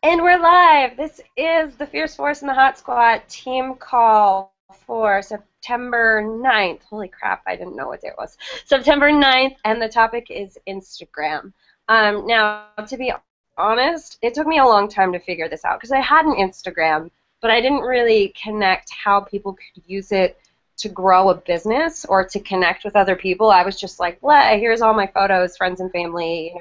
And we're live. This is the Fierce Force and the Hot Squad team call for September 9th. Holy crap, I didn't know what day it was. September 9th, and the topic is Instagram. Now, to be honest, it took me a long time to figure this out because I had an Instagram, but I didn't really connect how people could use it to grow a business or to connect with other people. I was just like, well, here's all my photos, friends and family,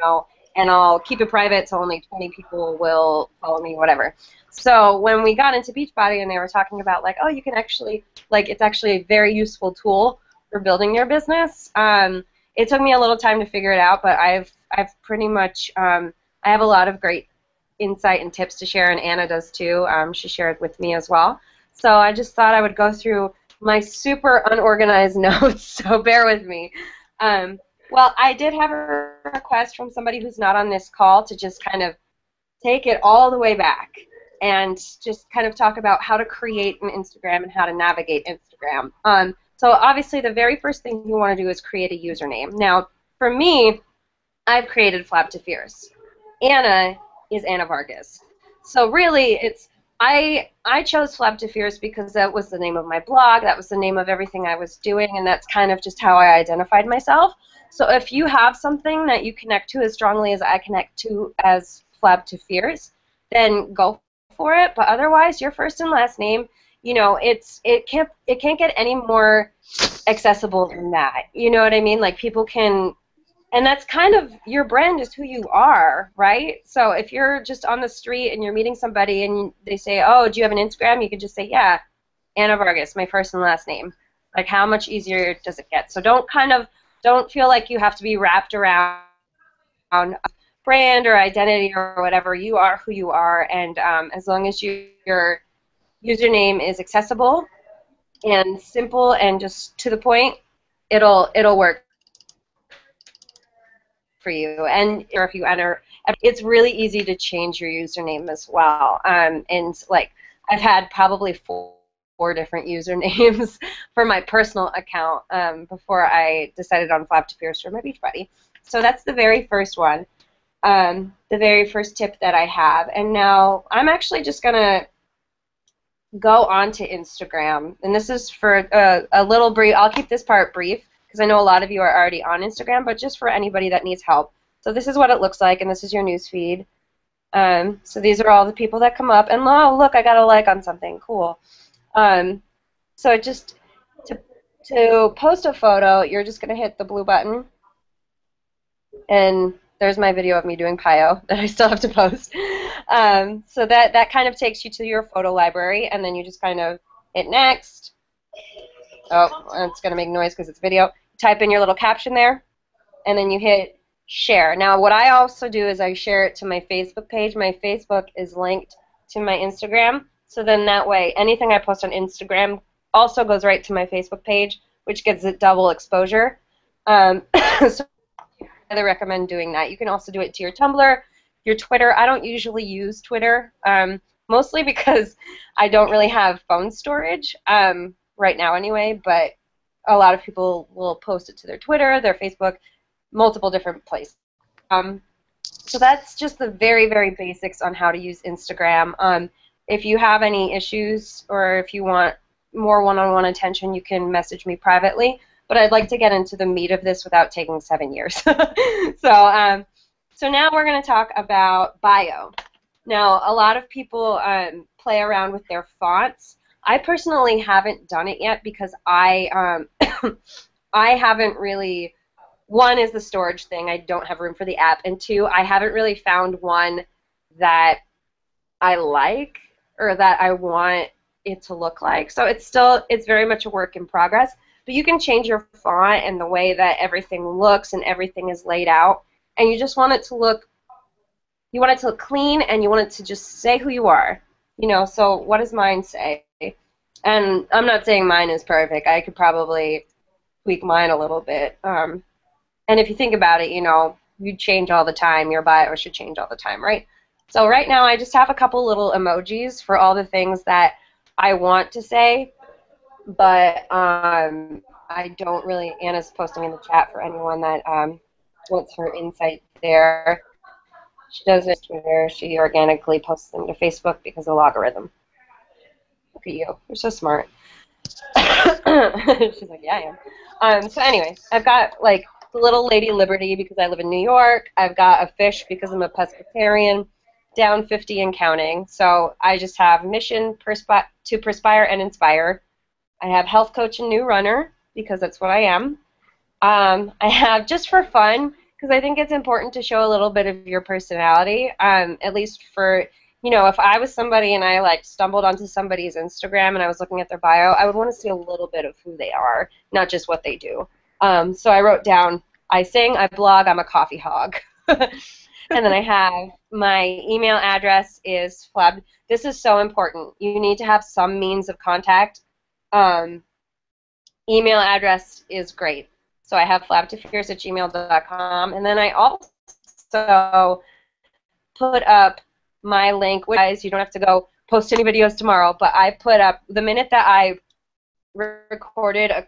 and I'll keep it private so only 20 people will follow me, whatever. So when we got into Beachbody and they were talking about like, oh, you can actually, like, it's actually a very useful tool for building your business. It took me a little time to figure it out, but I've pretty much, I have a lot of great insight and tips to share, and Anna does too. She shared with me as well. So I just thought I would go through my super unorganized notes, so bear with me. Well, I did have a request from somebody who's not on this call to just kind of take it all the way back and just kind of talk about how to create an Instagram and how to navigate Instagram. So obviously the very first thing you want to do is create a username. Now, for me, I've created Flap to Fierce. Anna is Anna Vargas. So really, it's I chose Flap to Fierce because that was the name of my blog, that was the name of everything I was doing, and that's kind of just how I identified myself. So if you have something that you connect to as strongly as I connect to as Flap to Fierce, then go for it. But otherwise, your first and last name, it can't get any more accessible than that. You know what I mean? Like people can. And that's kind of, your brand is who you are, right? So if you're just on the street and you're meeting somebody and they say, oh, do you have an Instagram? You can just say, yeah, Anna Vargas, my first and last name. Like, how much easier does it get? So don't feel like you have to be wrapped around brand or identity or whatever. You are who you are, and as long as your username is accessible and simple and just to the point, it'll work for you. And or if you enter, it's really easy to change your username as well. And like I've had probably four different usernames for my personal account before I decided on Flap to Fierce for my Beachbody. So that's the very first one, the very first tip that I have. And now I'm actually just gonna go on to Instagram, and this is for a little brief. I'll keep this part brief because I know a lot of you are already on Instagram, but just for anybody that needs help. So this is what it looks like, and this is your news feed. So these are all the people that come up, and oh, look, I got a like on something. Cool. So just to post a photo, you're just going to hit the blue button, and there's my video of me doing PIO that I still have to post. So that kind of takes you to your photo library, and then you just kind of hit next. Oh, it's going to make noise because it's video. Type in your little caption there, and then you hit share. Now, what I also do is I share it to my Facebook page. My Facebook is linked to my Instagram, so then that way anything I post on Instagram also goes right to my Facebook page, which gives it double exposure. So I highly recommend doing that. You can also do it to your Tumblr, your Twitter. I don't usually use Twitter, mostly because I don't really have phone storage right now anyway, but a lot of people will post it to their Twitter, their Facebook, multiple different places. So that's just the very, very basics on how to use Instagram. If you have any issues or if you want more one-on-one attention, you can message me privately. But I'd like to get into the meat of this without taking 7 years. So now we're going to talk about bio. Now, a lot of people play around with their fonts. I personally haven't done it yet because I I haven't really. One is the storage thing. I don't have room for the app, and two, I haven't really found one that I like or that I want it to look like. So it's very much a work in progress. But you can change your font and the way that everything looks and everything is laid out, and you just want it to look. You want it to look clean, and you want it to just say who you are. So what does mine say? And I'm not saying mine is perfect. I could probably tweak mine a little bit. And if you think about it, you change all the time. Your bio should change all the time, right? So right now I just have a couple little emojis for all the things that I want to say, but I don't really. Anna's posting in the chat for anyone that wants her insight there. She doesn't Twitter. She organically posts them to Facebook because of the logarithm. Look at you. You're so smart. She's like, yeah, I am. So anyway, I've got like the little Lady Liberty because I live in New York. I've got a fish because I'm a pescatarian, down 50 and counting. So I just have mission to perspire and inspire. I have health coach and new runner because that's what I am. I have just for fun because I think it's important to show a little bit of your personality, at least for, you know, if I was somebody and I like stumbled onto somebody's Instagram and I was looking at their bio, I would want to see a little bit of who they are, not just what they do. So I wrote down, I sing, I blog, I'm a coffee hog. And then I have my email address is flab. This is so important. You need to have some means of contact. Email address is great. So I have flabtofierce@gmail.com. And then I also put up my link. Guys, you don't have to go post any videos tomorrow, but I put up the minute that I recorded a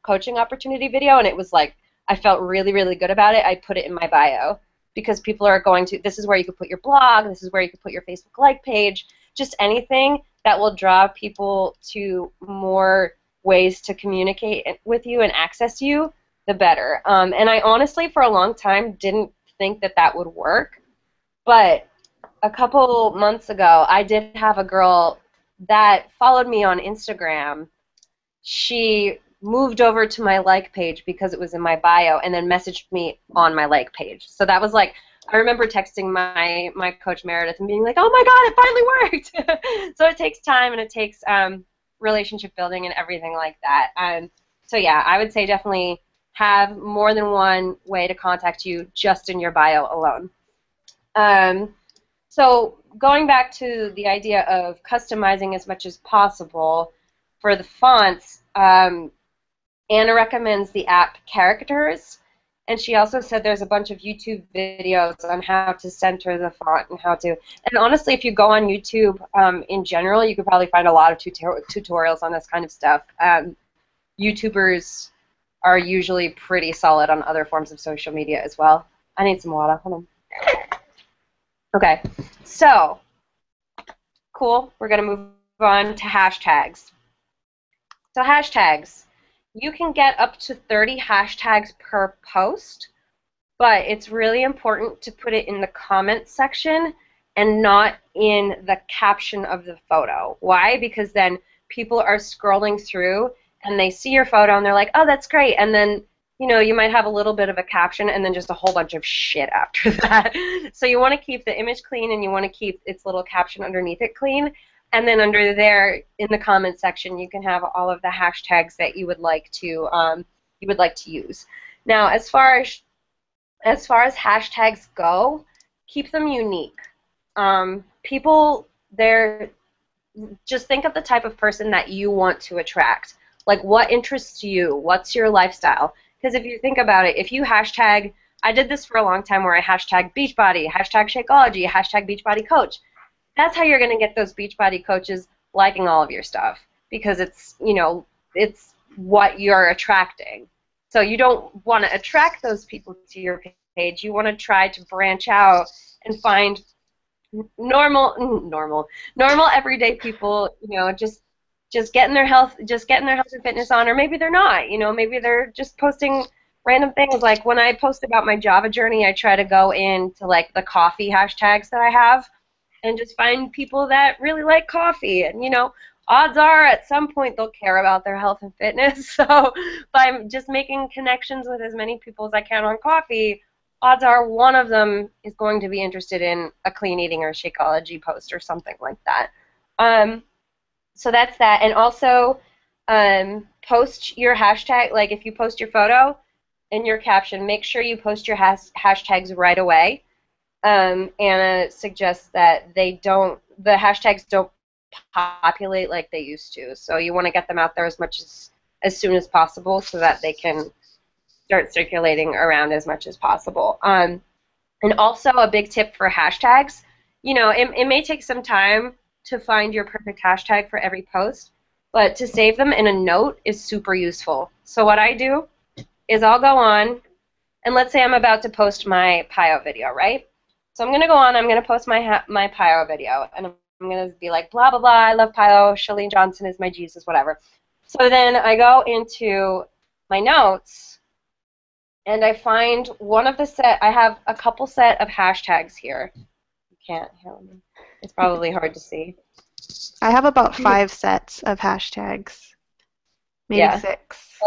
coaching opportunity video, and it was like, I felt really, really good about it. I put it in my bio because people are going to, this is where you could put your blog, this is where you could put your Facebook like page, just anything that will draw people to more ways to communicate with you and access you, the better. And I honestly, for a long time, didn't think that that would work, but a couple months ago, I did have a girl that followed me on Instagram. She moved over to my like page because it was in my bio and then messaged me on my like page. So that was like, I remember texting my coach Meredith and being like, oh my God, it finally worked. So it takes time and it takes relationship building and everything like that. So yeah, I would say definitely have more than one way to contact you just in your bio alone. So going back to the idea of customizing as much as possible for the fonts, Anna recommends the app Characters, and she also said there's a bunch of YouTube videos on how to center the font and how to, and honestly, if you go on YouTube in general, you could probably find a lot of tutorials on this kind of stuff. YouTubers are usually pretty solid on other forms of social media as well. I need some water. Hold on. Okay, so, cool. We're going to move on to hashtags. So hashtags. You can get up to 30 hashtags per post, but it's really important to put it in the comments section and not in the caption of the photo. Why? Because then people are scrolling through and they see your photo and they're like, oh, that's great. And then, you know, you might have a little bit of a caption and then just a whole bunch of shit after that. So you want to keep the image clean and you want to keep its little caption underneath it clean. And then under there, in the comment section, you can have all of the hashtags that you would like to use. Now, as far as hashtags go, keep them unique. People, just think of the type of person that you want to attract. Like, what interests you? What's your lifestyle? Because if you think about it, if you hashtag, I did this for a long time where I hashtag Beachbody, hashtag Shakeology, hashtag Beachbody Coach. That's how you're going to get those Beachbody coaches liking all of your stuff because it's, you know, it's what you're attracting. So you don't want to attract those people to your page. You want to try to branch out and find normal everyday people, you know, just getting their health and fitness on, or maybe they're not, you know, maybe they're just posting random things. Like when I post about my Java journey, I try to go into like the coffee hashtags that I have and just find people that really like coffee. And, you know, odds are at some point they'll care about their health and fitness. So by just making connections with as many people as I can on coffee, odds are one of them is going to be interested in a clean eating or Shakeology post or something like that. So that's that. And also post your hashtag, like if you post your photo and your caption, make sure you post your hashtags right away. Anna suggests that the hashtags don't populate like they used to. So you want to get them out there as soon as possible so that they can start circulating around as much as possible. And also a big tip for hashtags, you know, it may take some time to find your perfect hashtag for every post, but to save them in a note is super useful. So what I do is I'll go on, and let's say I'm about to post my PIO video, right? So I'm going to go on, I'm going to post my PIO video, and I'm going to be like, blah, blah, blah, I love PIO, Chalene Johnson is my Jesus, whatever. So then I go into my notes, and I find one of the I have a couple set of hashtags here. You can't hear me. It's probably hard to see. I have about 5 sets of hashtags, maybe Yeah. 6.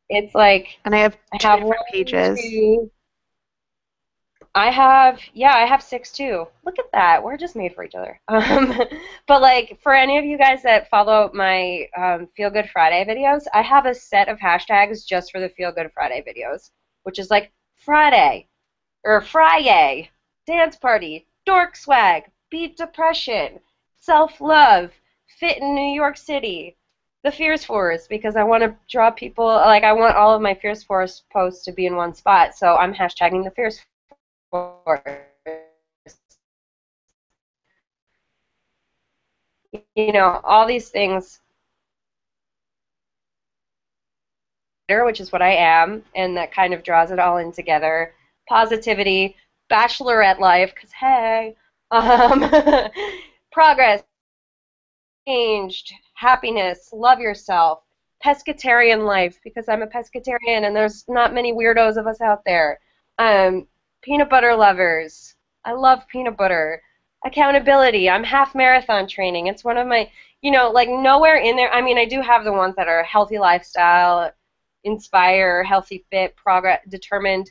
It's like, And I have I 2 have different pages. I have 6 too. Look at that. We're just made for each other. But like for any of you guys that follow my Feel Good Friday videos, I have a set of hashtags just for the Feel Good Friday videos, which is like Friday or Friday, dance party, dork swag, beat depression, self-love, fit in New York City, the Fierce Force, because I want to draw people, like I want all of my Fierce Force posts to be in one spot, so I'm hashtagging the Fierce Force. You know, all these things, which is what I am, and that kind of draws it all in together. Positivity, bachelorette life, because hey, um, progress, changed, happiness, love yourself, pescatarian life, because I'm a pescatarian and there's not many weirdos of us out there. Peanut butter lovers, I love peanut butter. Accountability, I'm half marathon training. It's one of my, you know, like nowhere in there. I mean, I do have the ones that are healthy lifestyle, inspire, healthy fit, progress, determined,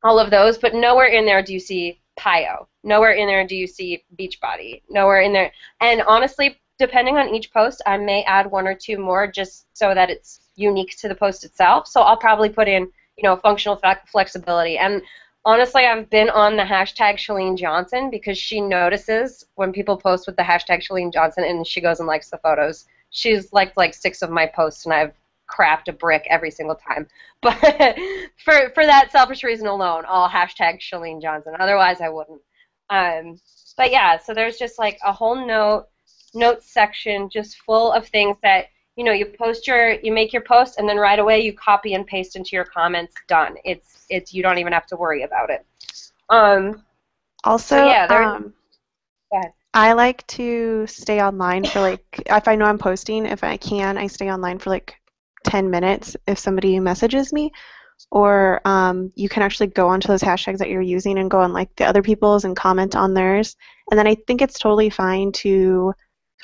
all of those, but nowhere in there do you see PIO. Nowhere in there do you see Beachbody. Nowhere in there. And honestly, depending on each post, I may add 1 or 2 more just so that it's unique to the post itself. So I'll probably put in, you know, functional flexibility. And honestly, I've been on the hashtag Chalene Johnson because she notices when people post with the hashtag Chalene Johnson and she goes and likes the photos. She's liked like 6 of my posts and I've crapped a brick every single time. But for that selfish reason alone, I'll hashtag Chalene Johnson. Otherwise, I wouldn't. But yeah, so there's just like a whole notes section just full of things that, you know, you make your post and then right away you copy and paste into your comments. Done. It's you don't even have to worry about it. Also, so yeah, go ahead. I like to stay online for like, if I know I'm posting, if I can, I stay online for like 10 minutes if somebody messages me. Or you can actually go onto those hashtags that you're using and go on like the other people's and comment on theirs. And then I think it's totally fine to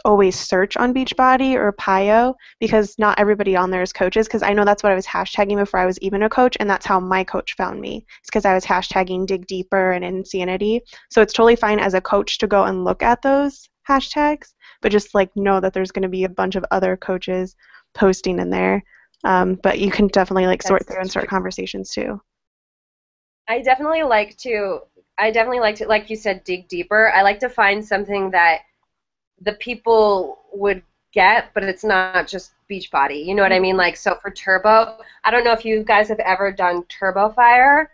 always search on Beachbody or PIO because not everybody on there is coaches, because I know that's what I was hashtagging before I was even a coach, and that's how my coach found me. It's because I was hashtagging Dig Deeper and Insanity. So it's totally fine as a coach to go and look at those hashtags, but just like know that there's going to be a bunch of other coaches posting in there. But you can definitely like sort through and start conversations too. I definitely like to, like you said, dig deeper. I like to find something that the people would get, but it's not just Beachbody. You know what I mean? Like, so for Turbo, I don't know if you guys have ever done Turbo Fire,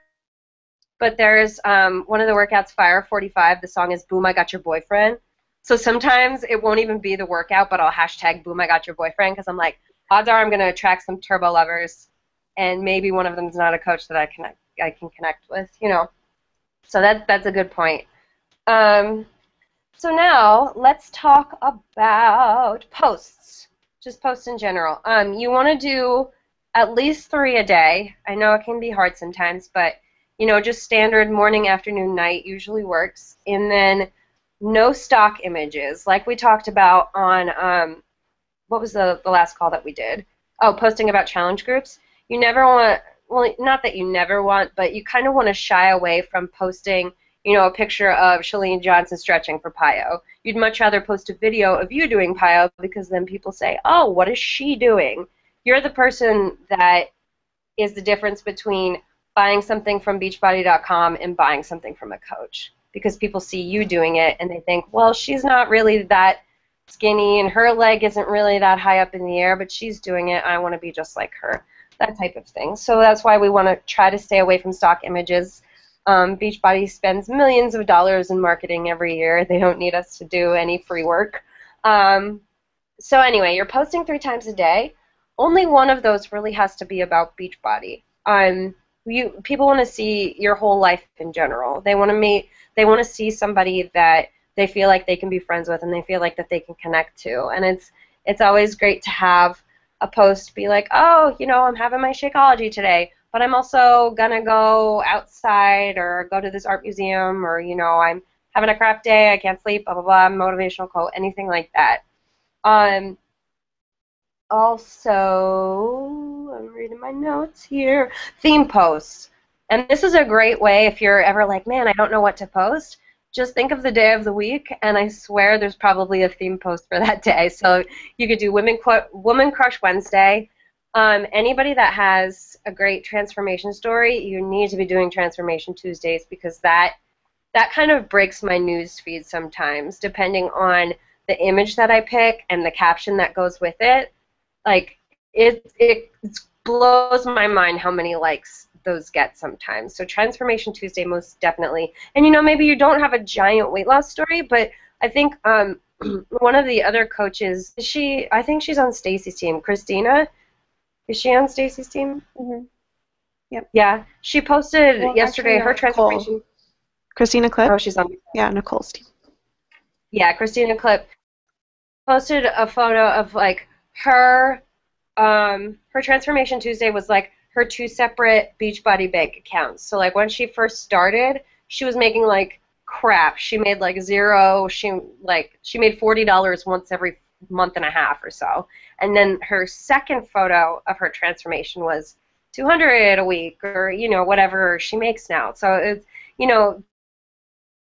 but there's one of the workouts, Fire 45, the song is Boom, I Got Your Boyfriend. So sometimes it won't even be the workout, but I'll hashtag Boom, I Got Your Boyfriend because I'm like, odds are I'm going to attract some Turbo lovers, and maybe one of them is not a coach that I can connect with, you know. So that's a good point. So now let's talk about posts, just posts in general. You want to do at least 3 a day. I know it can be hard sometimes, but you know, just standard morning, afternoon, night usually works. And then no stock images, like we talked about on what was the last call that we did? Oh, posting about challenge groups. You never want, well, not that you never want, but you kind of want to shy away from posting, you know, a picture of Chalene Johnson stretching for PIO. You'd much rather post a video of you doing PIO because then people say, oh, what is she doing? You're the person that is the difference between buying something from Beachbody.com and buying something from a coach, because people see you doing it and they think, well, she's not really that skinny and her leg isn't really that high up in the air, but she's doing it. I want to be just like her, that type of thing. So that's why we want to try to stay away from stock images. Beachbody spends millions of dollars in marketing every year. They don't need us to do any free work. So anyway, you're posting 3 times a day. Only one of those really has to be about Beachbody. people want to see your whole life in general. They want to see somebody that they feel like they can be friends with and they feel like that they can connect to. And it's always great to have a post be like, oh, I'm having my Shakeology today, but I'm also gonna go outside or go to this art museum, or I'm having a crap day, I can't sleep, blah blah blah, motivational quote, anything like that. Um, Also, I'm reading my notes here. Theme posts. And this is a great way if you're ever like, man, I don't know what to post. Just think of the day of the week, and I swear there's probably a theme post for that day. So you could do Woman Crush Wednesday. Anybody that has a great transformation story, you need to be doing Transformation Tuesdays, because that kind of breaks my news feed sometimes, depending on the image that I pick and the caption that goes with it. Like it blows my mind how many likes those get sometimes. So Transformation Tuesday, most definitely. And maybe you don't have a giant weight loss story, but I think one of the other coaches, I think she's on Stacy's team. Christina, is she on Stacy's team? Mm-hmm. Yep. Yeah, she posted yesterday actually, her transformation. Christina Clip. Oh, she's on. Yeah, Nicole's team. Yeah, Christina Clip posted a photo of like her Transformation Tuesday was like her two separate Beachbody bank accounts. So like when she first started, she was making like crap. She made like zero. She made $40 once every month and a half or so. And then her second photo of her transformation was 200 a week, or whatever she makes now. So it's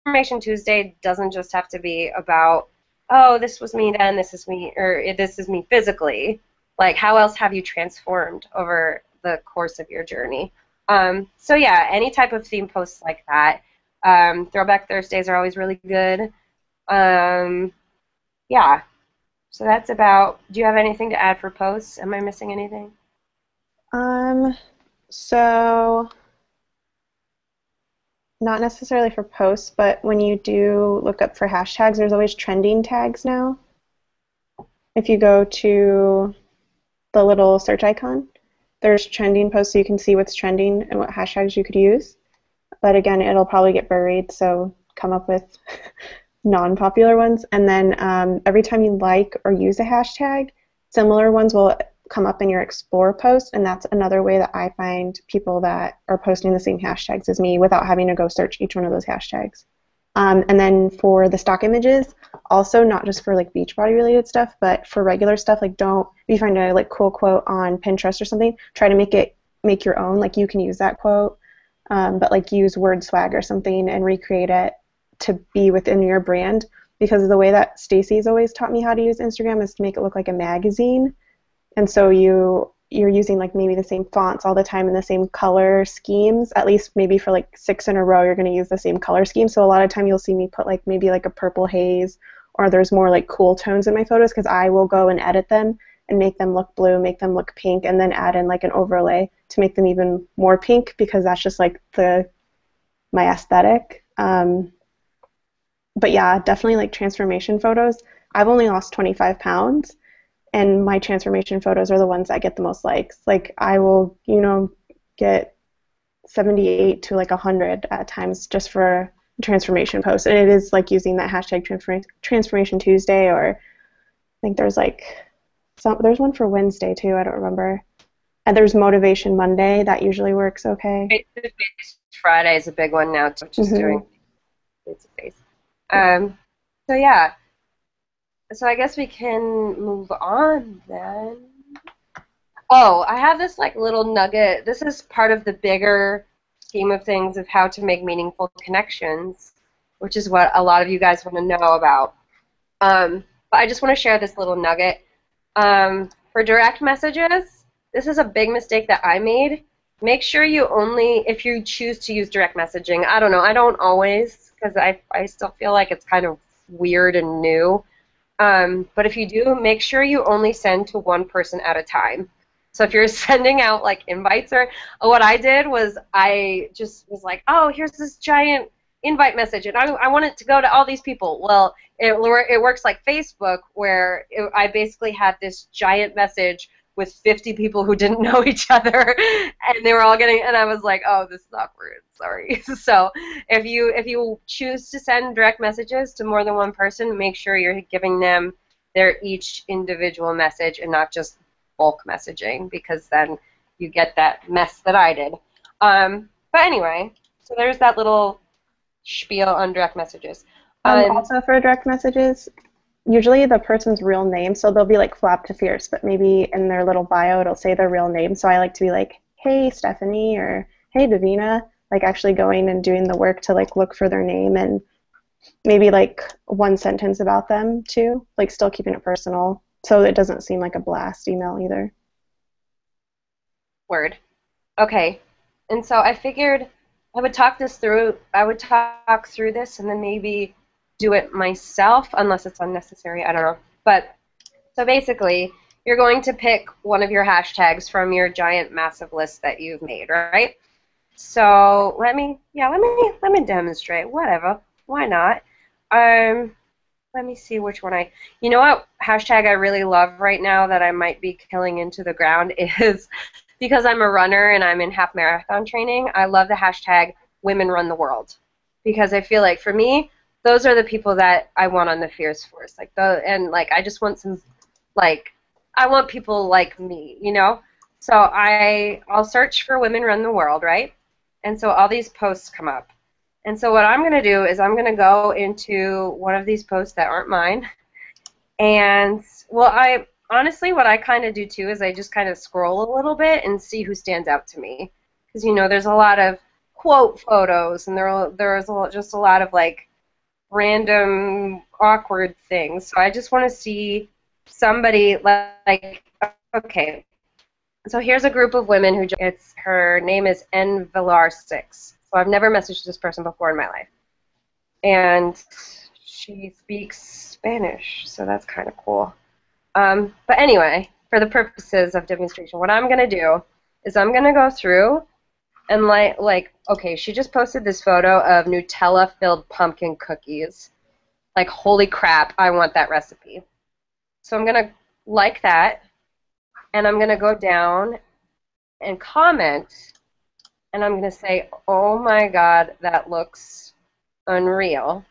Transformation Tuesday doesn't just have to be about, oh, this was me then, this is me, or this is me physically. Like, how else have you transformed over the course of your journey? So yeah, any type of theme posts like that. Throwback Thursdays are always really good. Yeah, so that's about. Do you have anything to add for posts? Am I missing anything? So not necessarily for posts, but when you do look up for hashtags, there's always trending tags now. If you go to the little search icon, there's trending posts so you can see what's trending and what hashtags you could use. But again, it'll probably get buried, so come up with non-popular ones. And then every time you like or use a hashtag, similar ones will come up in your Explore post, and that's another way that I find people that are posting the same hashtags as me without having to go search each one of those hashtags. And then for the stock images, also not just for like Beachbody related stuff, but for regular stuff, like if you find a like cool quote on Pinterest or something, try to make your own. Like you can use that quote, but like use word swag or something and recreate it to be within your brand. Because the way that Stacy's always taught me how to use Instagram is to make it look like a magazine. And so you're using like maybe the same fonts all the time and the same color schemes, at least maybe for like 6 in a row you're going to use the same color scheme. So a lot of time you'll see me put like maybe like a purple haze, or there's more like cool tones in my photos, because I will go and edit them and make them look blue, make them look pink, and then add in like an overlay to make them even more pink, because that's just like my aesthetic. But yeah, definitely like transformation photos. I've only lost 25 pounds. And my transformation photos are the ones that get the most likes. Like I will, get 78 to like 100 at times just for a transformation post. And it is like using that hashtag Transformation Tuesday, or I think there's there's one for Wednesday too, I don't remember. And there's Motivation Monday, that usually works okay. Friday is a big one now, too, just doing face-to-face. So yeah. So I guess we can move on then. Oh, I have this like little nugget. This is part of the bigger scheme of things of how to make meaningful connections, which is what a lot of you guys want to know about. But I just want to share this little nugget. For direct messages, this is a big mistake that I made. Make sure you only, if you choose to use direct messaging, I don't know, I don't always, because I still feel like it's kind of weird and new. But if you do, make sure you only send to one person at a time. So if you're sending out like invites, or what I did was I just was like, oh, here's this giant invite message, and I want it to go to all these people. Well, it works like Facebook, where I basically had this giant message with 50 people who didn't know each other, and they were all getting, and I was like, oh, this is awkward. Sorry. So if you choose to send direct messages to more than one person, make sure you're giving them their each individual message and not just bulk messaging, because then you get that mess that I did. But anyway, so there's that little spiel on direct messages. Also for direct messages, usually the person's real name, so they'll be like Flap to Fierce, but maybe in their little bio it'll say their real name. So I like to be like, hey Stephanie, or hey Davina, like actually going and doing the work to like look for their name, and maybe like one sentence about them too, like still keeping it personal so it doesn't seem like a blast email either. Word. Okay. And so I figured I would talk through this and then maybe do it myself, unless it's unnecessary. I don't know. But so basically, you're going to pick one of your hashtags from your giant massive list that you've made, right? So let me demonstrate. Whatever. Why not? Let me see which one you know what hashtag I really love right now that I might be killing into the ground is, because I'm a runner and I'm in half marathon training, I love the hashtag Women Run the World, because I feel like for me, those are the people that I want on the Fierce Force. I just want I want people like me, you know? So I'll search for Women Run the World, right? And so all these posts come up. And so what I'm going to do is I'm going to go into one of these posts that aren't mine. And, well, honestly, what I kind of do too is I just kind of scroll a little bit and see who stands out to me. Because, there's a lot of quote photos, and there's just a lot of, like, random awkward things. So I just want to see somebody, like, okay. So here's a group of women her name is N Villar6. So I've never messaged this person before in my life. And she speaks Spanish, so that's kind of cool. But anyway, for the purposes of demonstration, what I'm going to do is I'm going to go through and okay, she just posted this photo of Nutella-filled pumpkin cookies. Like, holy crap, I want that recipe. So I'm going to like that, and I'm going to go down and comment, and I'm going to say, oh my god, that looks unreal.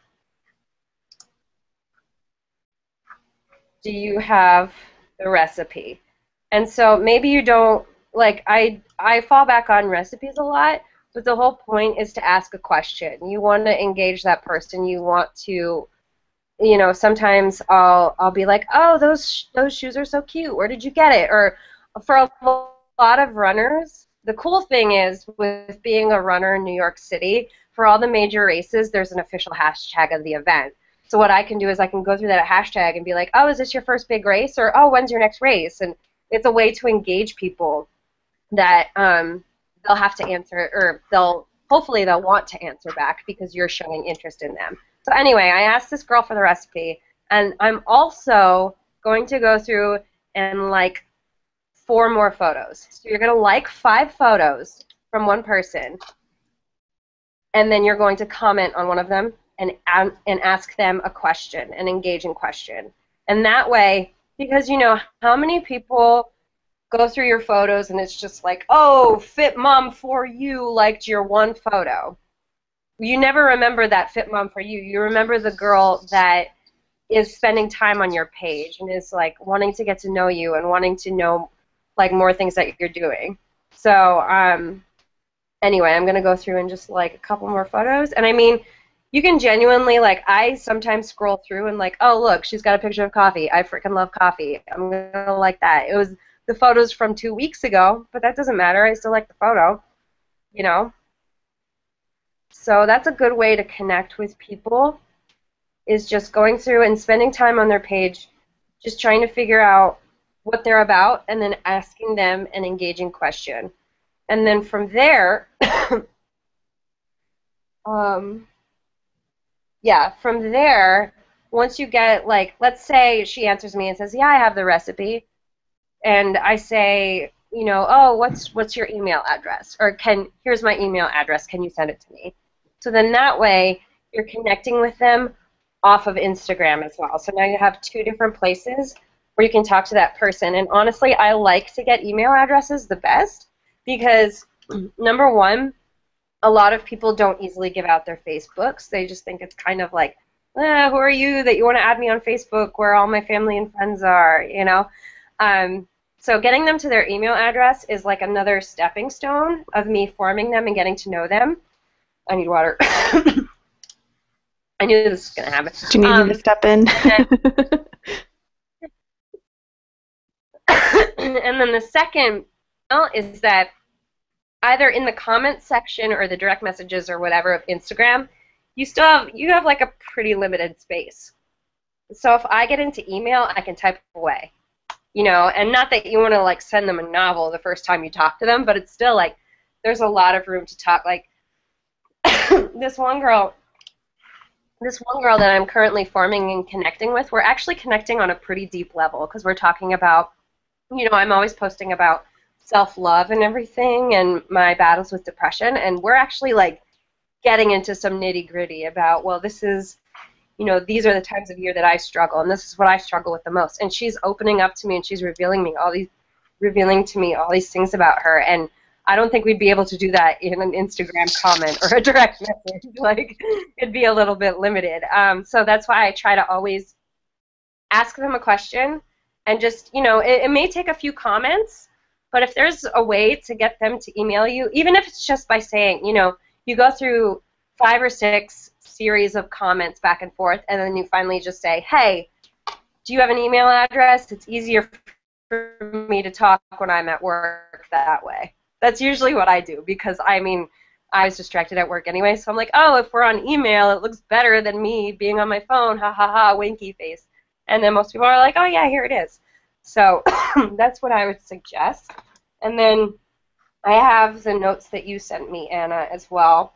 Do you have the recipe? And so maybe you don't, I fall back on recipes a lot, but the whole point is to ask a question. You want to engage that person. You want to, sometimes I'll be like, oh, those shoes are so cute. Where did you get it? Or for a lot of runners, the cool thing is with being a runner in New York City, for all the major races, there's an official hashtag of the event. So what I can do is I can go through that hashtag and be like, oh, is this your first big race? Or, oh, when's your next race? And it's a way to engage people that they'll have to answer, or hopefully they'll want to answer back because you're showing interest in them. So anyway, I asked this girl for the recipe, and I'm also going to go through and like 4 more photos. So you're going to like 5 photos from one person, and then you're going to comment on one of them and ask them a question, an engaging question. And that way, because how many people go through your photos and it's just like, oh, Fit Mom for You liked your one photo. You never remember that Fit Mom for You. You remember the girl that is spending time on your page and is like wanting to get to know you and wanting to know like more things that you're doing. So anyway, I'm gonna go through and just like a couple more photos. And I mean, you can genuinely, like, I sometimes scroll through and like, oh look, she's got a picture of coffee. I freaking love coffee. I'm gonna like that. It was the photos from 2 weeks ago, but that doesn't matter. I still like the photo, So that's a good way to connect with people, is just going through and spending time on their page, just trying to figure out what they're about, and then asking them an engaging question. And then from there, from there, once you get, like, let's say she answers me and says, yeah, I have the recipe, and I say, oh, what's your email address? Or here's my email address, can you send it to me? So then that way, you're connecting with them off of Instagram as well. So now you have 2 different places where you can talk to that person. And honestly, I like to get email addresses the best because, number one, a lot of people don't easily give out their Facebooks. They just think it's kind of like, who are you that you want to add me on Facebook where all my family and friends are, you know? So getting them to their email address is like another stepping stone of me forming them and getting to know them. I need water. I knew this was going to happen. Do you need me to step in? And then the second is that either in the comments section or the direct messages or whatever of Instagram, you have like a pretty limited space. So if I get into email, I can type away, you know, and not that you want to like send them a novel the first time you talk to them, but it's still like there's a lot of room to talk. Like this one girl that I'm currently forming and connecting with, we're actually connecting on a pretty deep level because we're talking about, you know, I'm always posting about self-love and everything and my battles with depression, and we're actually like getting into some nitty-gritty about, well, this is, you know, these are the times of year that I struggle, and this is what I struggle with the most. And she's opening up to me, and she's revealing to me all these things about her, and I don't think we'd be able to do that in an Instagram comment or a direct message. Like, it'd be a little bit limited. So that's why I try to always ask them a question, and just, you know, it may take a few comments, but if there's a way to get them to email you, even if it's just by saying, you know, you go through 5 or 6 series of comments back and forth, and then you finally just say, hey, do you have an email address? It's easier for me to talk when I'm at work that way. That's usually what I do because, I mean, I was distracted at work anyway, so I'm like, oh, if we're on email, it looks better than me being on my phone, ha ha ha, winky face. And then most people are like, oh, yeah, here it is. So that's what I would suggest. And then I have the notes that you sent me, Anna, as well,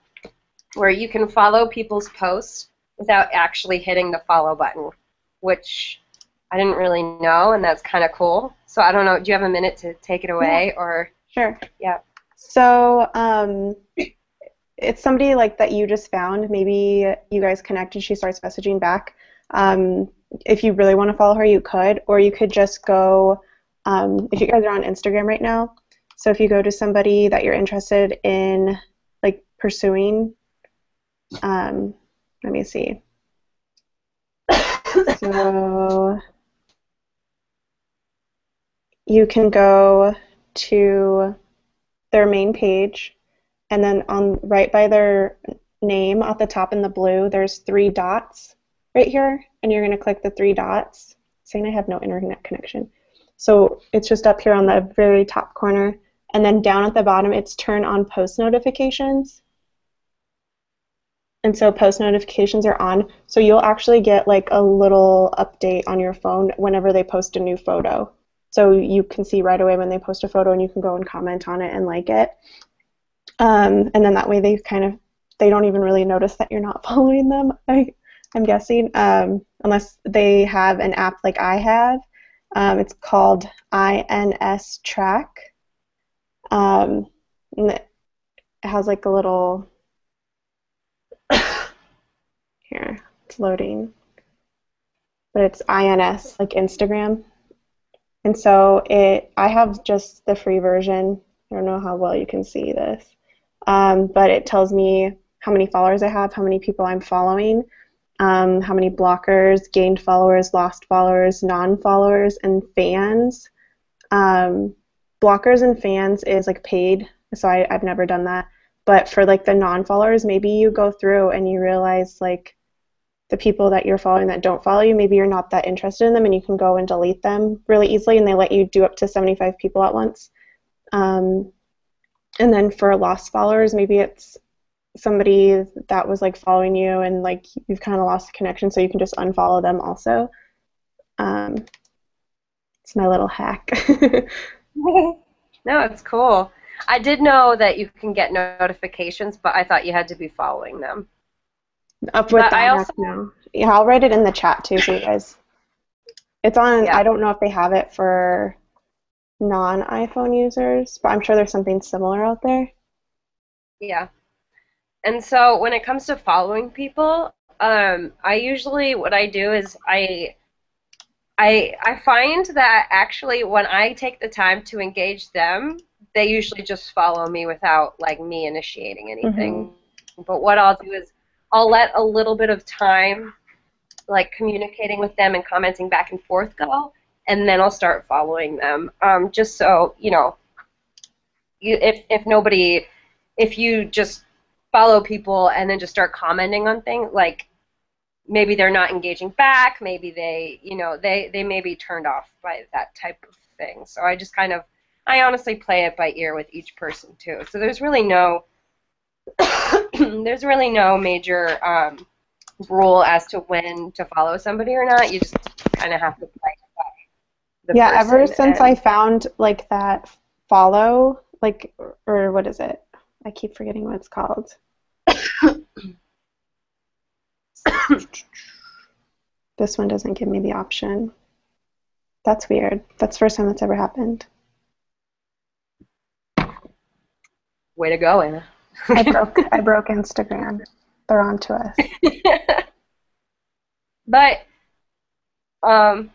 where you can follow people's posts without actually hitting the follow button, which I didn't really know, and that's kind of cool. So I don't know, do you have a minute to take it away? Yeah. Or Sure. Yeah. So it's somebody like that you just found. Maybe you guys connect and she starts messaging back. If you really want to follow her, you could, or you could just go, if you guys are on Instagram right now, so if you go to somebody that you're interested in like pursuing, let me see. So you can go to their main page, and then on right by their name at the top in the blue, there's 3 dots right here, and you're going to click the 3 dots. Saying I have no internet connection. So it's just up here on the very top corner, and then down at the bottom it's turn on post notifications. And so post notifications are on, so you'll actually get like a little update on your phone whenever they post a new photo. So you can see right away when they post a photo, and you can go and comment on it and like it. And then that way they don't even really notice that you're not following them, I'm guessing, unless they have an app like I have. It's called INS Track. And it has like a little, here, it's loading, but it's INS, like Instagram. And so I have just the free version. I don't know how well you can see this, but it tells me how many followers I have, how many people I'm following, how many blockers, gained followers, lost followers, non-followers, and fans. Blockers and fans is like paid, so I've never done that. But for like the non-followers, maybe you go through and you realize like the people that you're following that don't follow you, maybe you're not that interested in them, and you can go and delete them really easily, and they let you do up to 75 people at once. And then for lost followers, maybe it's somebody that was like following you and like you've kind of lost the connection, so you can just unfollow them also. It's my little hack. No, it's cool. I did know that you can get notifications, but I thought you had to be following them. Up with But I that also, hack now. Yeah, I'll write it in the chat too, so you guys. It's on. yeah, I don't know if they have it for non-iPhone users, but I'm sure there's something similar out there. yeah. And so when it comes to following people, I usually, what I do is I find that actually when I take the time to engage them, they usually just follow me without like me initiating Hmm. anything. But what I'll do is I'll let a little bit of time like communicating with them and commenting back and forth go, and then I'll start following them. Just so if nobody, if you just follow people and then just start commenting on things, like maybe they're not engaging back, maybe they may be turned off by that type of thing. So I just kind of, I honestly play it by ear with each person too. So there's really no there's really no major rule as to when to follow somebody or not. You just kind of have to play the Yeah, ever person since I and found like that follow, like, or what is it? I keep forgetting what it's called. This one doesn't give me the option. That's weird. That's the first time that's ever happened. way to go, Anna. I broke Instagram. They're on to us. But um,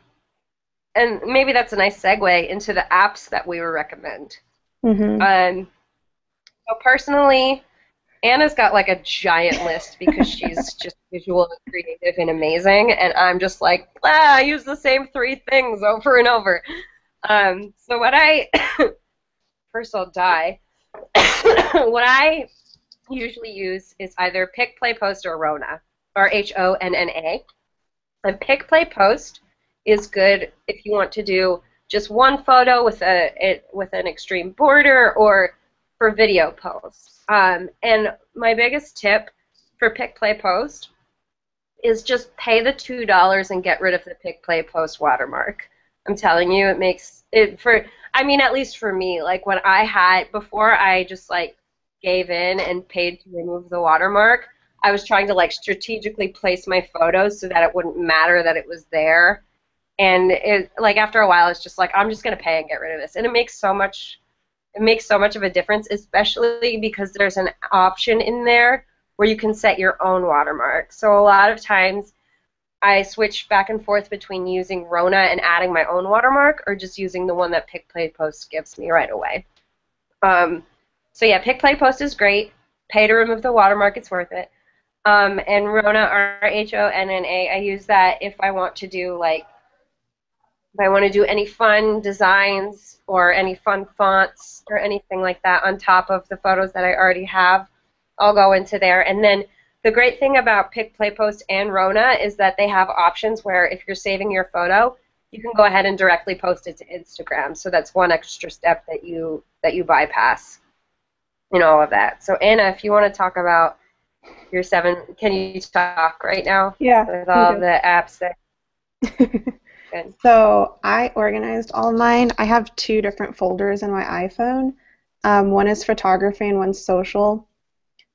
and maybe that's a nice segue into the apps that we would recommend. Hmm. Um, so personally, Anna's got like a giant list because she's just visual and creative and amazing, and I'm just like, I use the same three things over and over. So what I first I'll die. What I usually use is either Pick, Play, Post or Rona, or Honna. And Pick, Play, Post is good if you want to do just one photo with with an extreme border or for video posts. And my biggest tip for Pick, Play, Post is just pay the $2 and get rid of the Pick, Play, Post watermark. I'm telling you, it makes it for. I mean, at least for me, like when I had before, I just like gave in and paid to remove the watermark. I was trying to like strategically place my photos so that it wouldn't matter that it was there. And it like after a while, it's just like I'm just gonna pay and get rid of this, and it makes so much. It makes so much of a difference, especially because there's an option in there where you can set your own watermark. So a lot of times I switch back and forth between using Rona and adding my own watermark or just using the one that Pick Play Post gives me right away. Um, so yeah, Pick Play Post is great. Pay to remove the watermark, it's worth it. And Rona, Rhonna, I use that if I want to do like if I want to do any fun designs or any fun fonts or anything like that on top of the photos that I already have, I'll go into there. And then the great thing about Pick, Play, Post, and Rona is that they have options where if you're saving your photo, you can go ahead and directly post it to Instagram. So that's one extra step that you bypass in all of that. So Anna, if you want to talk about your seven, can you talk right now Yeah, with I'm all good. the apps that good? So I organized all of mine. I have two different folders in my iPhone. One is photography and one's social.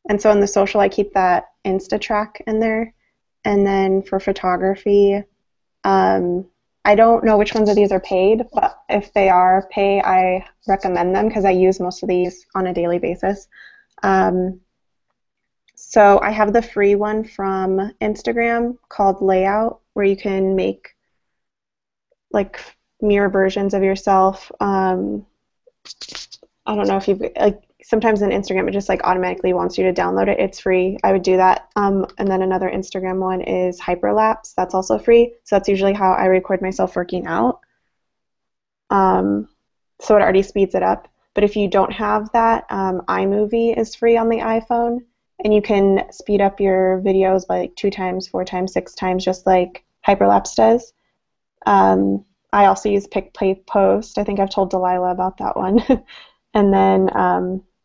And so in the social, I keep that Insta track in there. And then for photography, um, I don't know which ones of these are paid, but if they are pay, I recommend them because I use most of these on a daily basis. Um, so I have the free one from Instagram called Layout, where you can make like mirror versions of yourself. I don't know if you've like sometimes in Instagram it just like automatically wants you to download it. It's free. I would do that. And then another Instagram one is Hyperlapse. That's also free. So that's usually how I record myself working out. Um, so it already speeds it up. But if you don't have that, iMovie is free on the iPhone, and you can speed up your videos by like 2 times, 4 times, 6 times, just like Hyperlapse does. I also use Pick, Play, Post. I think I've told Delilah about that one. And then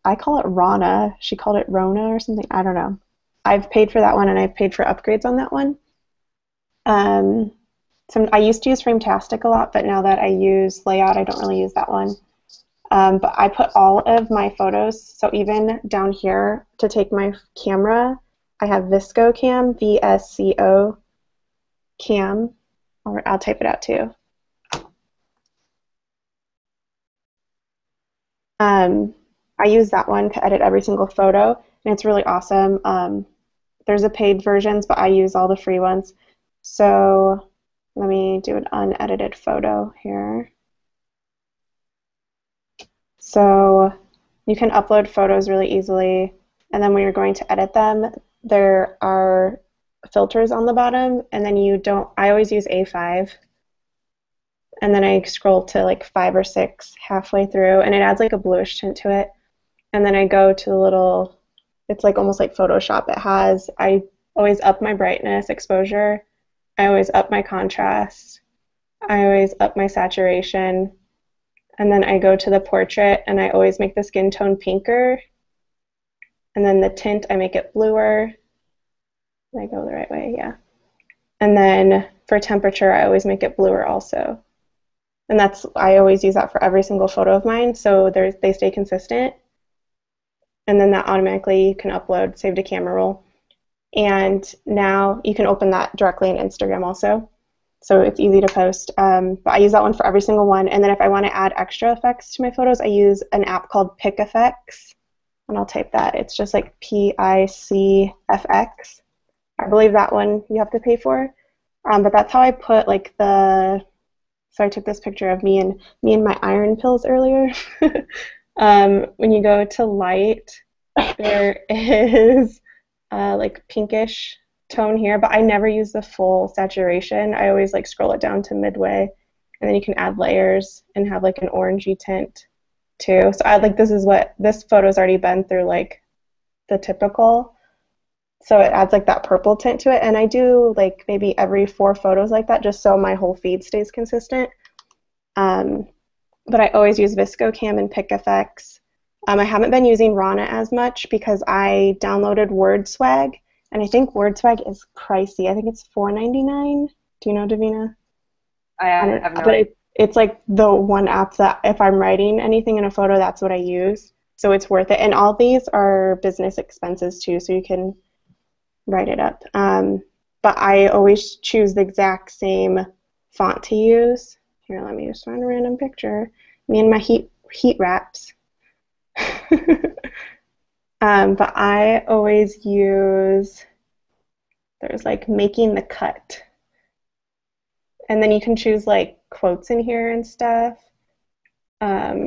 I call it Rana. She called it Rona or something. I don't know. I've paid for that one, and I've paid for upgrades on that one. Um, I used to use Frametastic a lot, but now that I use Layout, I don't really use that one. But I put all of my photos, so even down here to take my camera, I have Visco Cam, VSCO Cam. I'll type it out too. Um, I use that one to edit every single photo, and it's really awesome. There's a paid versions, but I use all the free ones. So Let me do an unedited photo here. So you can upload photos really easily, and then when you're going to edit them, there are filters on the bottom, and then you don't, I always use A5, and then I scroll to like 5 or 6 halfway through, and it adds like a bluish tint to it. And then I go to the little, it's like almost like Photoshop. I always up my brightness, exposure, I always up my contrast, I always up my saturation, and then I go to the portrait and I always make the skin tone pinker, and then the tint I make it bluer. Did I go the right way? Yeah. And then for temperature I always make it bluer also. And I always use that for every single photo of mine, so they stay consistent. And then that automatically you can upload, save to camera roll. And now you can open that directly in Instagram also. So it's easy to post. But I use that one for every single one. And then if I want to add extra effects to my photos, I use an app called PicFX. And I'll type that. It's just like PICFX. I believe that one you have to pay for. But that's how I put like so I took this picture of me and my iron pills earlier. When you go to light, there is like pinkish tone here, but I never use the full saturation. I always like scroll it down to midway, and then you can add layers and have like an orangey tint too. So I like this photo's already been through like the typical, so it adds like that purple tint to it. And I do like maybe every 4 photos like that, just so my whole feed stays consistent. Um, but I always use ViscoCam and PicFX. I haven't been using Rana as much because I downloaded WordSwag, and I think WordSwag is pricey. I think it's $4.99. Do you know, Davina? I have no But idea. it's like the one app that if I'm writing anything in a photo, that's what I use. So it's worth it. And all these are business expenses too, so you can write it up. But I always choose the exact same font to use. Here, let me just find a random picture. Me and my heat wraps. But I always use, there's like making the cut. And then you can choose like quotes in here and stuff. Let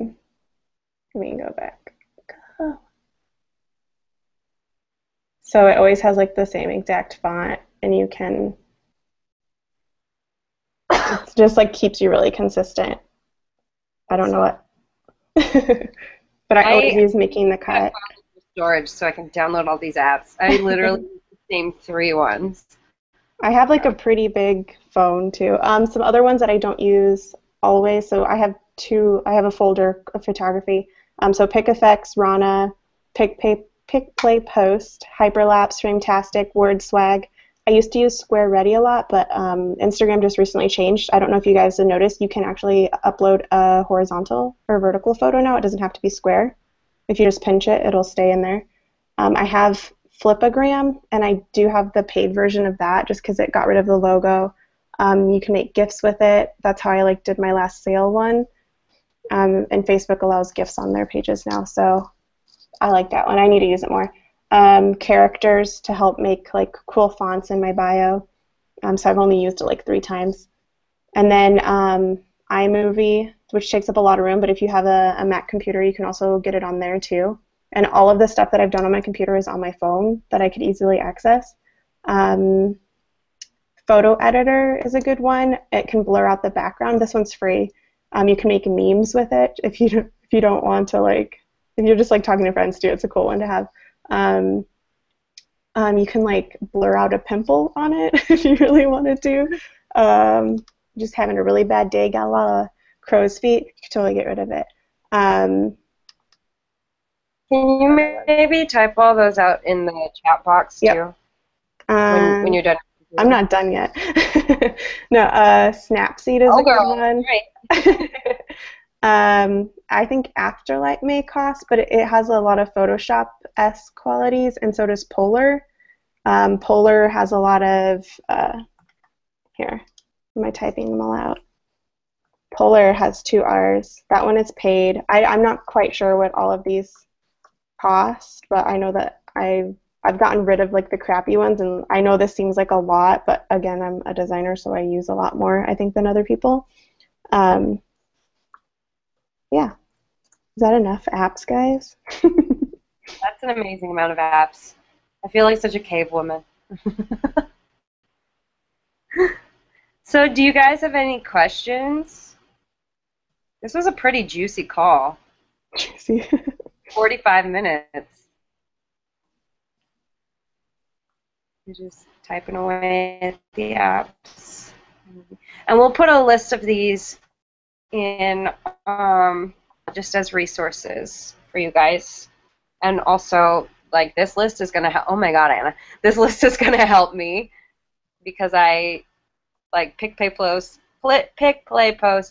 me go back. Oh. So it always has like the same exact font, and you can, it's just like keeps you really consistent. I don't know what. But I always I use making the have cut. storage so I can download all these apps. I literally named 3 ones. I have like a pretty big phone too. Some other ones that I don't use always. So I have a folder of photography. So PicFX, Rana, PicPlay Post, Hyperlapse, Frametastic, WordSwag. I used to use Square Ready a lot, but Instagram just recently changed. I don't know if you guys have noticed. You can actually upload a horizontal or vertical photo now. It doesn't have to be square. If you just pinch it, it'll stay in there. I have Flipagram, and I do have the paid version of that just because it got rid of the logo. You can make GIFs with it. That's how I like did my last sale one. And Facebook allows GIFs on their pages now, so I like that one. I need to use it more. Characters to help make like cool fonts in my bio. So I've only used it like 3 times. And then iMovie, which takes up a lot of room, but if you have a Mac computer, you can also get it on there too. And all of the stuff that I've done on my computer is on my phone that I could easily access. Um, Photo editor is a good one. It can blur out the background. This one's free. You can make memes with it if you don't want to like, if you're just like talking to friends too. It's a cool one to have. Um, you can like blur out a pimple on it if you really wanted to. Just having a really bad day, got a lot of crow's feet, you can totally get rid of it. Um, Can you maybe type all those out in the chat box yep. too when you're done? I'm not done yet. No, Snapseed is Oh, a good girl. one. Right. I think Afterlight may cost, but it has a lot of Photoshop-esque qualities, and so does Polar. Polar has a lot of, here, am I typing them all out? Polar has 2 R's. That one is paid. I'm not quite sure what all of these cost, but I know that I've gotten rid of like the crappy ones, and I know this seems like a lot, but again, I'm a designer, so I use a lot more, I think, than other people. Um, yeah, is that enough apps, guys? That's an amazing amount of apps. I feel like such a cave woman. So, do you guys have any questions? This was a pretty juicy call. Juicy. 45 minutes. You're just typing away at the apps. And we'll put a list of these in just as resources for you guys. And also, like, this list is going to help. Oh my God, Anna. This list is going to help me because I, like, pick, play, post,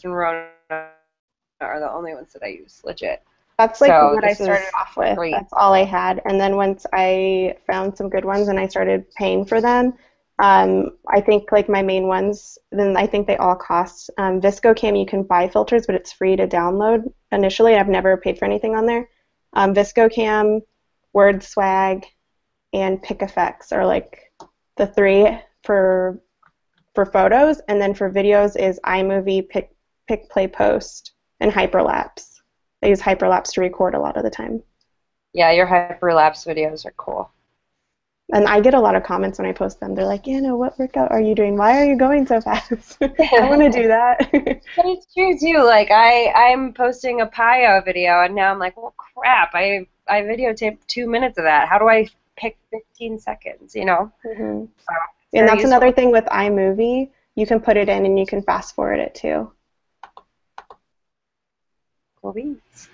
and Rona are the only ones that I use, legit. That's like So what I this started is off with. great. That's all I had. And then once I found some good ones and I started paying for them, I think like my main ones, then I think they all cost. ViscoCam, you can buy filters, but it's free to download initially. I've never paid for anything on there. ViscoCam, WordSwag, and PicEffects are like the three for photos, and then for videos is iMovie, Pick, Play, Post, and Hyperlapse. I use Hyperlapse to record a lot of the time. Yeah, your hyperlapse videos are cool. And I get a lot of comments when I post them. They're like, what workout are you doing? Why are you going so fast? I want to do that. But it's true too. Like I'm posting a Pio video, and now I'm like, well, crap. I videotaped 2 minutes of that. How do I pick 15 seconds? You know. Mm-hmm. So, And that's useful. another thing with iMovie. You can put it in, and you can fast forward it too. Cool beans.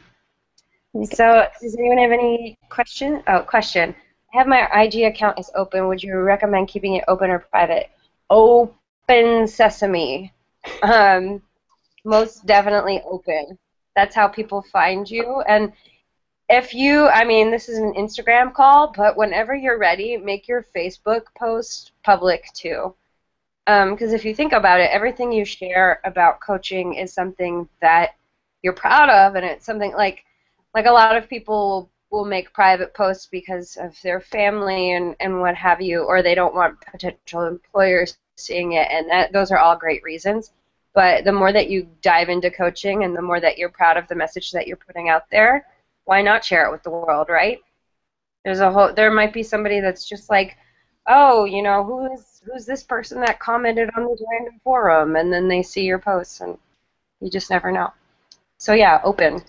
So, does anyone have any question? Oh, question. I have my IG account is open. Would you recommend keeping it open or private? Open sesame. Most definitely open. That's how people find you. And if you, I mean, this is an Instagram call, but whenever you're ready, make your Facebook post public too. Because if you think about it, everything you share about coaching is something that you're proud of, and it's something like a lot of people will make private posts because of their family and what have you, or they don't want potential employers seeing it, and those are all great reasons. But the more that you dive into coaching and the more that you're proud of the message that you're putting out there, why not share it with the world, right? There might be somebody that's just like, oh, who's this person that commented on this random forum, and then they see your posts, and you just never know. So yeah, open.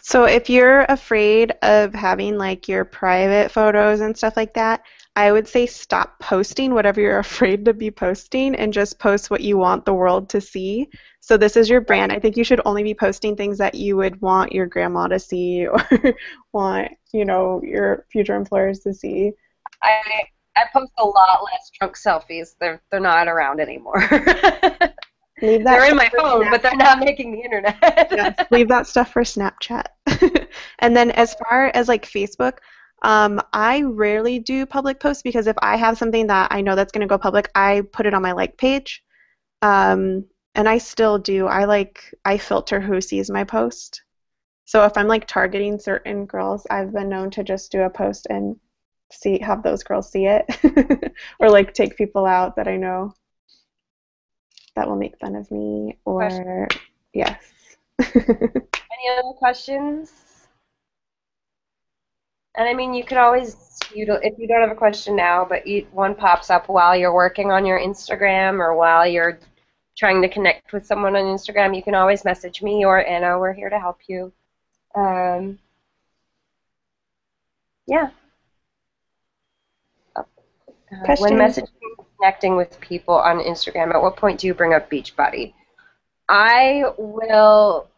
So if you're afraid of having like your private photos and stuff like that, I would say stop posting whatever you're afraid to be posting and just post what you want the world to see. So this is your brand. I think you should only be posting things that you would want your grandma to see or want, your future employers to see. I post a lot less drunk selfies. They're not around anymore. Leave that they're in my for phone, but they're not making the internet. Yes, leave that stuff for Snapchat. And then as far as like Facebook, I rarely do public posts because if I have something that I know that's going to go public, I put it on my like page. And I still do. I filter who sees my post. So if I'm like targeting certain girls, I've been known to just do a post and have those girls see it, or like take people out that I know that will make fun of me, or yes. Any other questions? And I mean, you can always, if you don't have a question now, but one pops up while you're working on your Instagram or while you're trying to connect with someone on Instagram, you can always message me or Anna. We're here to help you. Yeah. When messaging, connecting with people on Instagram, at what point do you bring up Beachbody? I will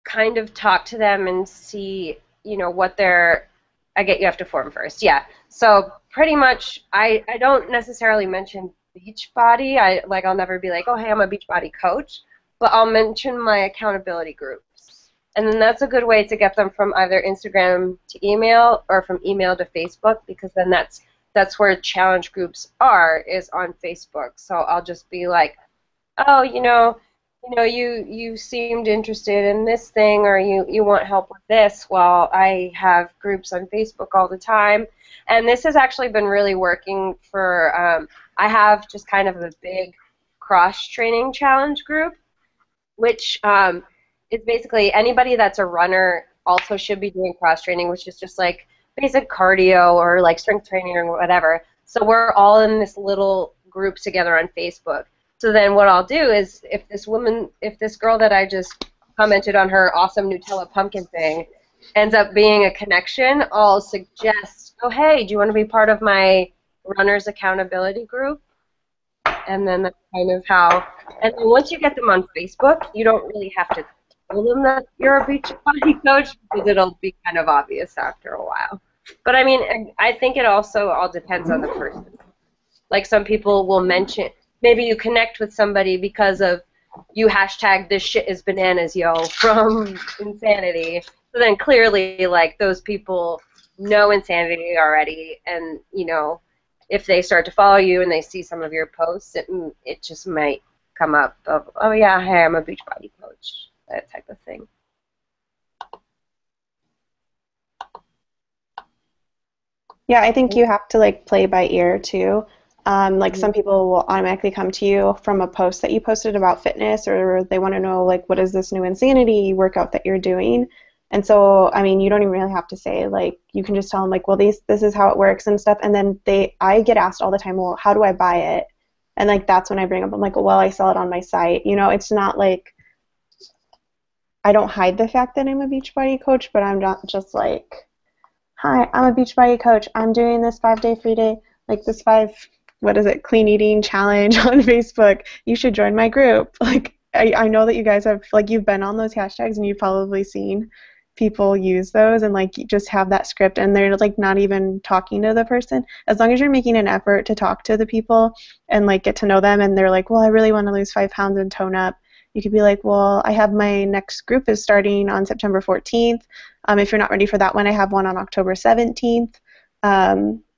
kind of talk to them and see, what I get you have to form first. Yeah. So pretty much I don't necessarily mention Beachbody. I'll never be like, oh, hey, I'm a Beachbody coach, but I'll mention my accountability groups. And then that's a good way to get them from either Instagram to email or from email to Facebook, because then that's where challenge groups is on Facebook. So I'll just be like, oh, you seemed interested in this thing, or you want help with this. Well, I have groups on Facebook all the time, and this has actually been really working for. I have just kind of a big cross training challenge group, which is basically anybody that's a runner also should be doing cross training, which is just like basic cardio or like strength training or whatever. So we're all in this little group together on Facebook. So then what I'll do is if this girl that I just commented on her awesome Nutella pumpkin thing ends up being a connection, I'll suggest, oh, hey, do you want to be part of my runners accountability group? And then that's kind of how. And then once you get them on Facebook, you don't really have to tell them that you're a beach body coach because it'll be kind of obvious after a while. But I mean, I think it also all depends on the person. Like some people will mention, maybe you connect with somebody because of you hashtag this shit is bananas, yo, from Insanity. So then clearly, like, those people know Insanity already, and, if they start to follow you and they see some of your posts, it just might come up of, oh, yeah, hey, I'm a Beachbody coach, that type of thing. Yeah, I think you have to like play by ear too. Like some people will automatically come to you from a post that you posted about fitness, or they want to know like what is this new Insanity workout that you're doing. And so, I mean, you don't even really have to say like you can just tell them like, well, this is how it works and stuff. And then I get asked all the time, well, how do I buy it? And like that's when I bring up, I'm like, well, I sell it on my site. It's not like I don't hide the fact that I'm a Beachbody coach, but I'm not just like, hi, I'm a Beachbody coach. I'm doing this 5-day free day, like this clean eating challenge on Facebook. You should join my group. Like, I know that you guys have, like, you've been on those hashtags and you've probably seen people use those and, like, just have that script and they're, like, not even talking to the person. As long as you're making an effort to talk to the people and, like, get to know them and they're like, well, I really want to lose 5 pounds and tone up. You could be like, well, I have my next group is starting on September 14th. If you're not ready for that one, I have one on October 17th.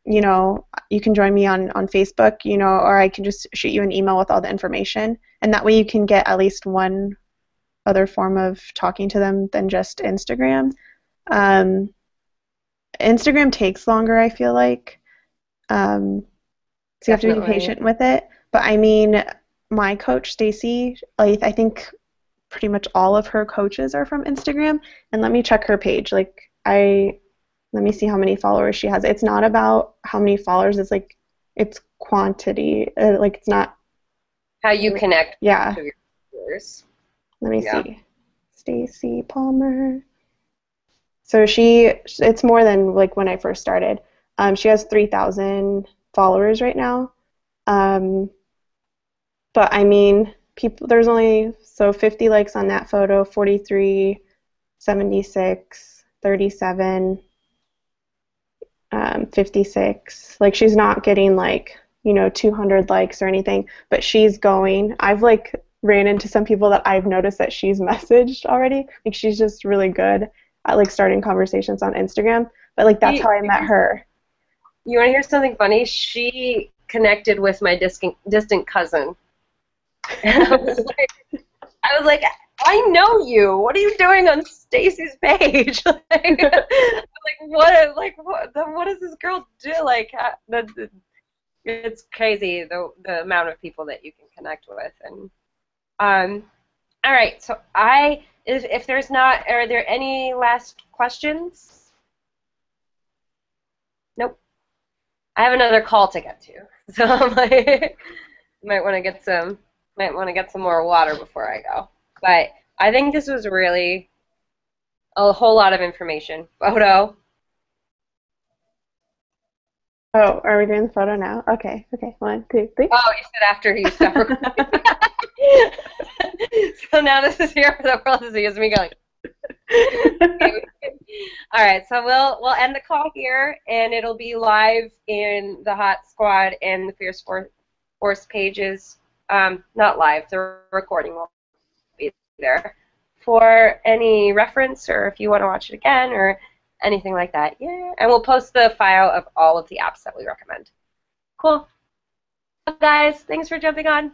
You can join me on Facebook, or I can just shoot you an email with all the information. And that way you can get at least one other form of talking to them than just Instagram. Instagram takes longer, I feel like. So you have to be patient with it. But I mean, my coach, Stacy, I think pretty much all of her coaches are from Instagram. And let me check her page. Let me see how many followers she has. It's not about how many followers. It's like it's quantity. It's not how you connect to your viewers. Let me see. Stacy Palmer. So it's more than like when I first started. She has 3,000 followers right now. But I mean, there's only 50 likes on that photo, 43, 76, 37. 56. Like she's not getting like 200 likes or anything, but she's going. I've like ran into some people that I've noticed that she's messaged already. Like she's just really good at like starting conversations on Instagram. But like that's how I met her. You want to hear something funny? She connected with my distant cousin. And I was like, I know you. What are you doing on Stacy's page? What does this girl do? Like, it's crazy the amount of people that you can connect with. And all right. So if there's not, are there any last questions? Nope. I have another call to get to, so I'm like, might want to get some more water before I go. But I think this was really a whole lot of information. Photo. Oh, are we doing the photo now? Okay. 1, 2, 3. Oh, you said after you stopped recording. So now this is here for the world to see. It's me going. All right, so we'll end the call here, and it'll be live in the Hot Squad and the Fierce Force pages. Not live. The recording will be there for any reference, or if you want to watch it again, or anything like that. Yeah, and we'll post the file of all of the apps that we recommend. Cool. Guys, thanks for jumping on.